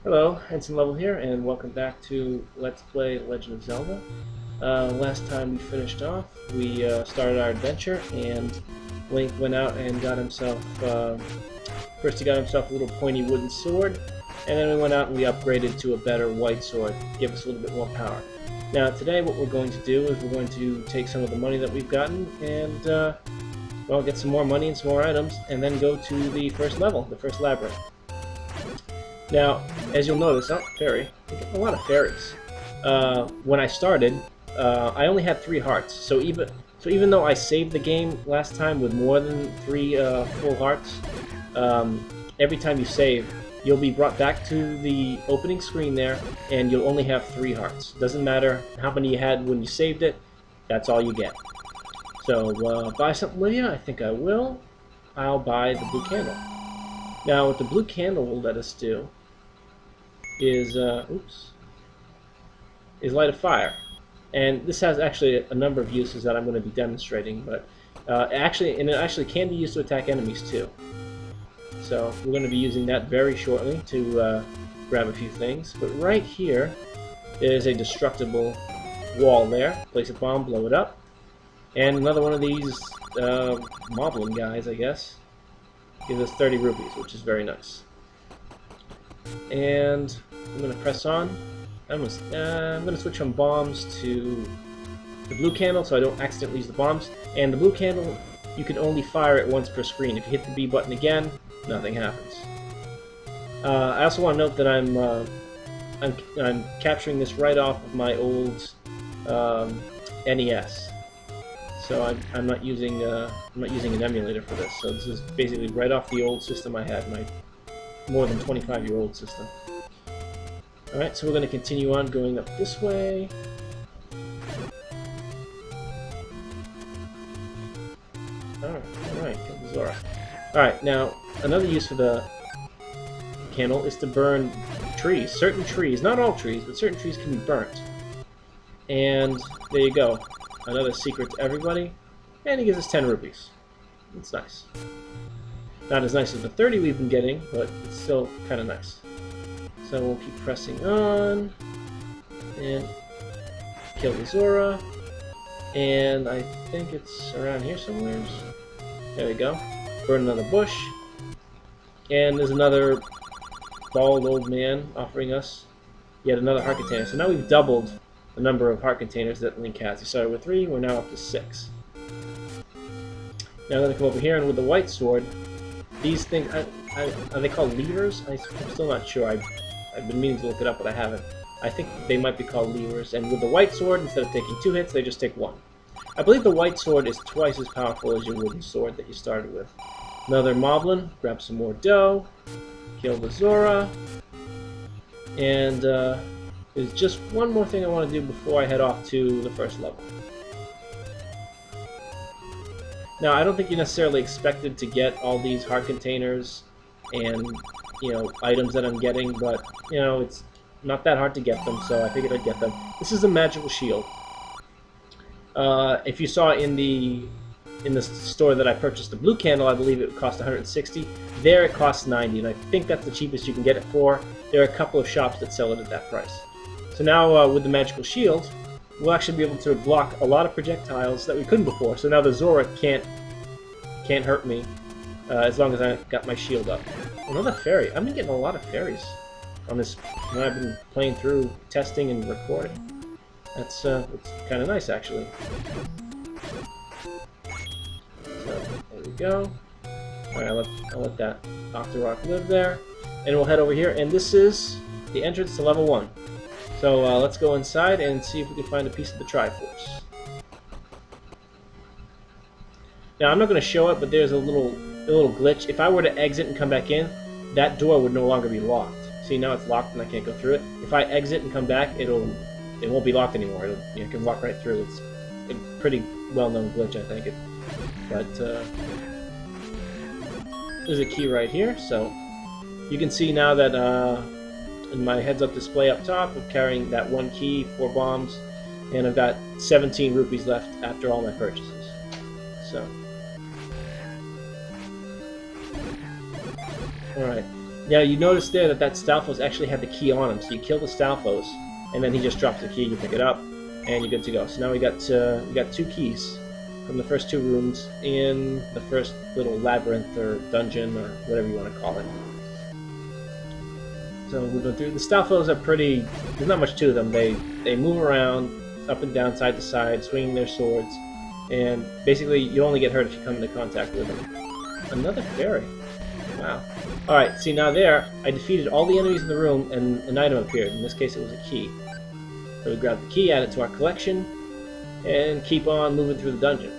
Hello, Ensign Level here, and welcome back to Let's Play Legend of Zelda. Last time we finished off, we started our adventure, and Link went out and got himself, first he got himself a little pointy wooden sword, and then we went out and we upgraded to a better white sword, give us a little bit more power. Now today what we're going to do is we're going to take some of the money that we've gotten and, well, get some more money and some more items, and then go to the first level, the first labyrinth. Now, as you'll notice, oh, fairy, I get a lot of fairies. When I started, I only had 3 hearts, so even though I saved the game last time with more than 3 full hearts, every time you save, you'll be brought back to the opening screen there, and you'll only have 3 hearts. Doesn't matter how many you had when you saved it, that's all you get. So, buy something with you? I think I will. I'll buy the blue candle. Now, what the blue candle will let us do is light a fire, and this has actually a number of uses that I'm going to be demonstrating. But it actually can be used to attack enemies too. So we're going to be using that very shortly to grab a few things. But right here is a destructible wall there. Place a bomb, blow it up, and another one of these moblin guys, I guess, gives us 30 rupees, which is very nice. And I'm going to press on. I'm going to switch from bombs to the blue candle so I don't accidentally use the bombs. And the blue candle, you can only fire it once per screen. If you hit the B button again, nothing happens. I also want to note that I'm capturing this right off of my old NES. So I'm not using an emulator for this. So this is basically right off the old system I had, my more than 25-year-old system. Alright, so we're going to continue on going up this way. Alright, get the Zora. Alright, now, another use for the candle is to burn trees. Certain trees, not all trees, but certain trees can be burnt. And there you go. Another secret to everybody. And he gives us 10 rupees. It's nice. Not as nice as the 30 we've been getting, but it's still kind of nice. So we'll keep pressing on, and kill the Zora, and I think it's around here somewhere. There we go. Burn another bush, and there's another bald old man offering us yet another heart container. So now we've doubled the number of heart containers that Link has. We started with 3, we're now up to 6. Now I'm going to come over here, and with the white sword, these things, are they called levers? I'm still not sure. I've been meaning to look it up, but I haven't. I think they might be called levers. And with the white sword, instead of taking 2 hits, they just take 1. I believe the white sword is twice as powerful as your wooden sword that you started with. Another moblin. Grab some more dough. Kill the Zora. And there's just one more thing I want to do before I head off to the first level. Now, I don't think you're necessarily expected to get all these heart containers and, you know, items that I'm getting, but, you know, it's not that hard to get them, so I figured I'd get them. This is a magical shield. If you saw in the store that I purchased the blue candle, I believe it cost 160. There it costs 90, and I think that's the cheapest you can get it for. There are a couple of shops that sell it at that price. So now, with the magical shield, we'll actually be able to block a lot of projectiles that we couldn't before. So now the Zora can't hurt me as long as I got my shield up. Another fairy. I've been getting a lot of fairies on this when I've been playing through, testing and recording. That's kind of nice, actually. So there we go. All right, I'll let that Octorok live there, and we'll head over here. And this is the entrance to level 1. So let's go inside and see if we can find a piece of the Triforce. Now I'm not going to show it, but there's a little glitch. If I were to exit and come back in, that door would no longer be locked. See, now it's locked and I can't go through it. If I exit and come back, it won't be locked anymore. You can walk right through. It's a pretty well-known glitch, I think. But there's a key right here, so you can see now that in my heads-up display up top, I'm carrying that 1 key, 4 bombs, and I've got 17 rupees left after all my purchases. So, alright. Now you notice there that Stalfos actually had the key on him, so you kill the Stalfos, and then he just drops the key, you pick it up, and you're good to go. So now we got 2 keys from the first 2 rooms in the first little labyrinth or dungeon or whatever you want to call it. So we're going through. The Stalfos are pretty. There's not much to them. They move around up and down, side to side, swinging their swords, and basically you only get hurt if you come into contact with them. Another fairy. Wow. All right. See, now there, I defeated all the enemies in the room, and an item appeared. In this case, it was a key. So we grab the key, add it to our collection, and keep on moving through the dungeon.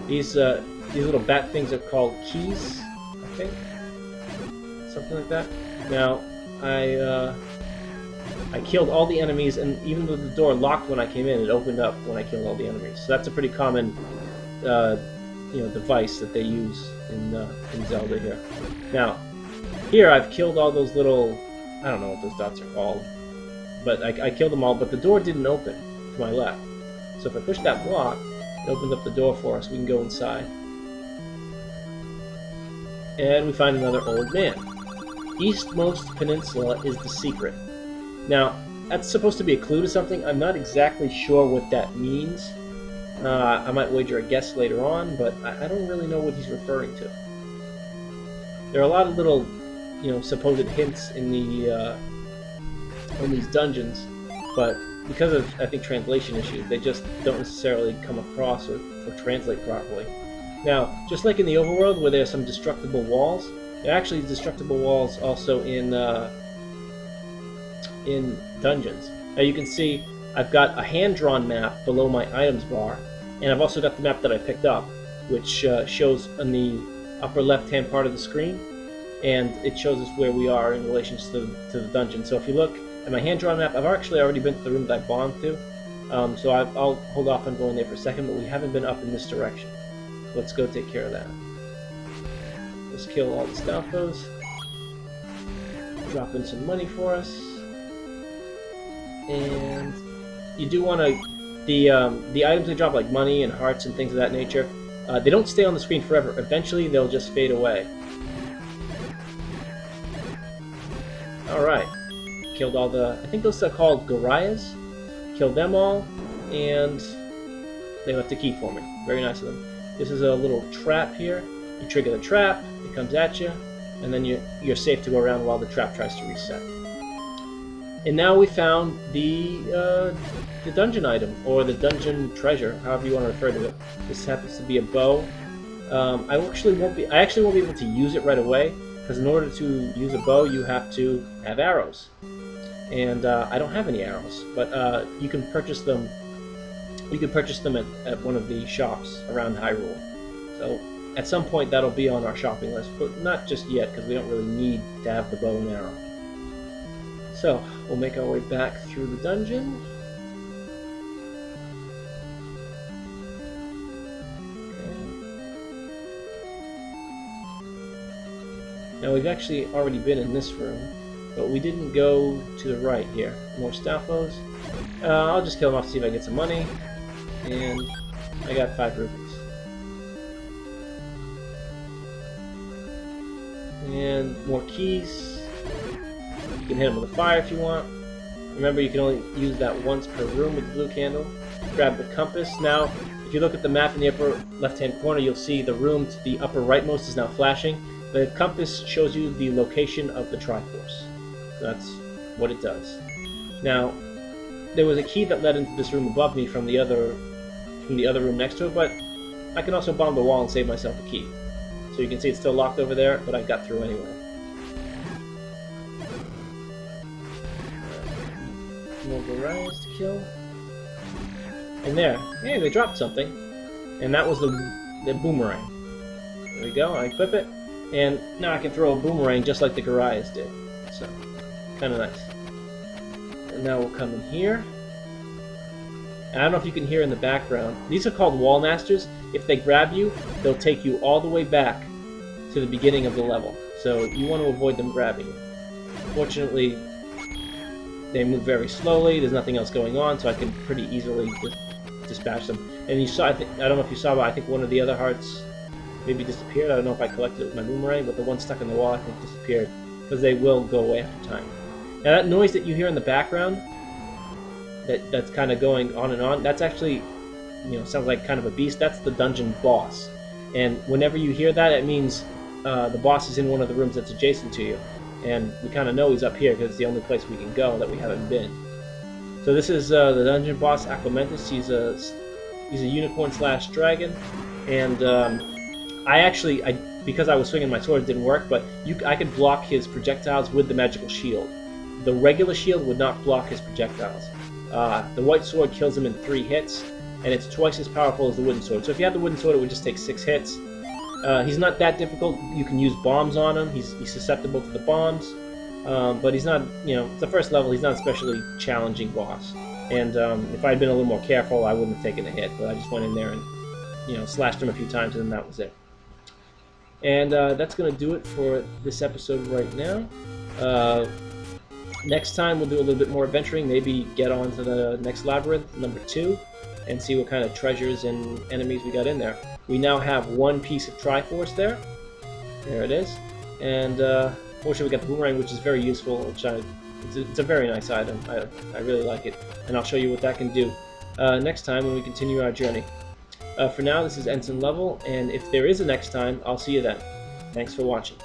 These little bat things are called keys, I think, something like that. Now, I killed all the enemies, and even though the door locked when I came in, it opened up when I killed all the enemies. So that's a pretty common, device that they use in Zelda here. Now, here I've killed all those little, I don't know what those dots are called, but I killed them all. But the door didn't open to my left. So if I push that block, it opens up the door for us. We can go inside, and we find another old man. Eastmost Peninsula is the secret. Now, that's supposed to be a clue to something. I'm not exactly sure what that means. I might wager a guess later on, but I don't really know what he's referring to. There are a lot of little, supposed hints in these dungeons, but because of, I think, translation issues, they just don't necessarily come across or translate properly. Now, just like in the overworld where there are some destructible walls, there are actually destructible walls also in dungeons. Now you can see I've got a hand-drawn map below my items bar, and I've also got the map that I picked up, which shows on the upper left-hand part of the screen, and it shows us where we are in relation to the dungeon. So if you look at my hand-drawn map, I've actually already been to the room that I bombed to, so I'll hold off on going there for a second, but we haven't been up in this direction. So let's go take care of that. Let's kill all the Stalfos. Drop in some money for us. And you do want to... The items they drop, like money and hearts and things of that nature, they don't stay on the screen forever. Eventually, they'll just fade away. Alright. Killed all the... I think those are called Gorias. Killed them all, and they left a key for me. Very nice of them. This is a little trap here. You trigger the trap, it comes at you, and then you're safe to go around while the trap tries to reset. And now we found the dungeon item, or the dungeon treasure, however you want to refer to it. This happens to be a bow. I actually won't be able to use it right away, because in order to use a bow, you have to have arrows. And I don't have any arrows, but you can purchase them. You can purchase them at one of the shops around Hyrule. So at some point that'll be on our shopping list, but not just yet, because we don't really need to have the bow and arrow. So we'll make our way back through the dungeon. Okay. Now we've actually already been in this room, but we didn't go to the right here. More Stalfos. I'll just kill them off to see if I get some money. And I got 5 rupees. And more keys. You can hit them with a fire if you want. Remember, you can only use that once per room with the blue candle. Grab the compass. Now, if you look at the map in the upper left-hand corner, you'll see the room to the upper rightmost is now flashing. The compass shows you the location of the Triforce. So that's what it does. Now, there was a key that led into this room above me from the other room next to it, but I can also bomb the wall and save myself a key. So you can see it's still locked over there, but I got through anyway. More Gorias to kill. And there. Hey, they dropped something. And that was the boomerang. There we go, I equip it. And now I can throw a boomerang just like the Gorias did. So, kind of nice. And now we'll come in here. And I don't know if you can hear in the background. These are called Wall Masters. If they grab you, they'll take you all the way back to the beginning of the level. So you want to avoid them grabbing you. Fortunately, they move very slowly. There's nothing else going on, so I can pretty easily dispatch them. And you saw, I don't know if you saw, but I think one of the other hearts maybe disappeared. I don't know if I collected it with my boomerang, but the one stuck in the wall, I think, disappeared. because they will go away after time. Now that noise that you hear in the background, that's kind of going on and on, that's actually, sounds like kind of a beast. That's the dungeon boss. And whenever you hear that, it means the boss is in one of the rooms that's adjacent to you. And we kind of know he's up here because it's the only place we can go that we haven't been. So this is the dungeon boss, Aquamentus. He's a unicorn/dragon, and because I was swinging my sword, it didn't work. But I could block his projectiles with the magical shield. The regular shield would not block his projectiles. The white sword kills him in 3 hits, and it's twice as powerful as the wooden sword. So if you had the wooden sword, it would just take 6 hits. He's not that difficult. You can use bombs on him. He's susceptible to the bombs, but he's not, it's the first level. He's not an especially challenging boss. And if I had been a little more careful, I wouldn't have taken a hit. But I just went in there and, slashed him a few times, and then that was it. And that's going to do it for this episode right now. Next time we'll do a little bit more adventuring, maybe get on to the next labyrinth, number 2, and see what kind of treasures and enemies we got in there. We now have 1 piece of Triforce there. There it is. And fortunately we got the boomerang, which is very useful. It's a very nice item. I really like it. And I'll show you what that can do next time when we continue our journey. For now, this is Ensign Level, and if there is a next time, I'll see you then. Thanks for watching.